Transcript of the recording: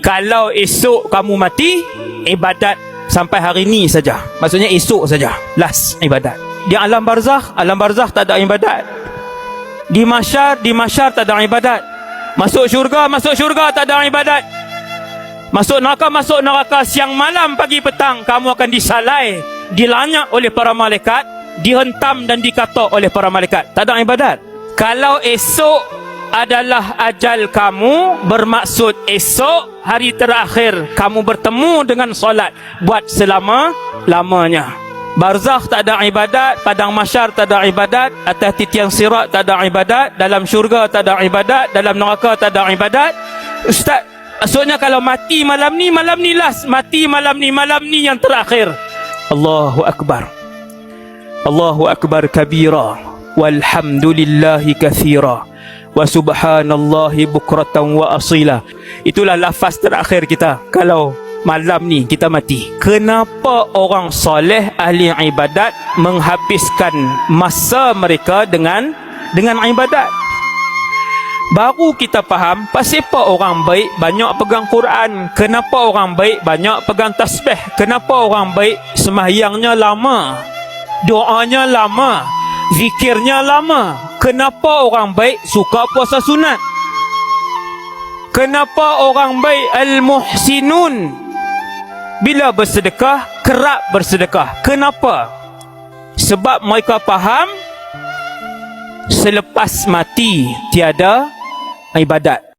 Kalau esok kamu mati, ibadat sampai hari ni saja. Maksudnya esok saja, last ibadat. Di alam barzakh tak ada ibadat. Di mahsyar tak ada ibadat. Masuk syurga tak ada ibadat. Masuk neraka siang malam pagi petang kamu akan disalai, dilanyak oleh para malaikat, dihentam dan dikatok oleh para malaikat. Tak ada ibadat. Kalau esok adalah ajal kamu, bermaksud esok hari terakhir kamu bertemu dengan solat buat selama-lamanya. Barzakh tak ada ibadat, padang mahsyar tak ada ibadat, atas titian sirat tak ada ibadat, dalam syurga tak ada ibadat, dalam neraka tak ada ibadat. Ustaz, maksudnya kalau mati malam ni last, mati malam ni yang terakhir. Allahu Akbar. Allahu Akbar kabira, walhamdulillahi kathira, wa subhanallahi bukratan wa asila. Itulah lafaz terakhir kita kalau malam ni kita mati. Kenapa orang soleh ahli ibadat menghabiskan masa mereka dengan ibadat? Baru kita faham pasal apa orang baik banyak pegang Quran, kenapa orang baik banyak pegang tasbih, kenapa orang baik sembahyangnya lama, doanya lama, zikirnya lama. Kenapa orang baik suka puasa sunat? Kenapa orang baik al-muhsinun bila bersedekah kerap bersedekah? Kenapa? Sebab mereka faham selepas mati tiada ibadat.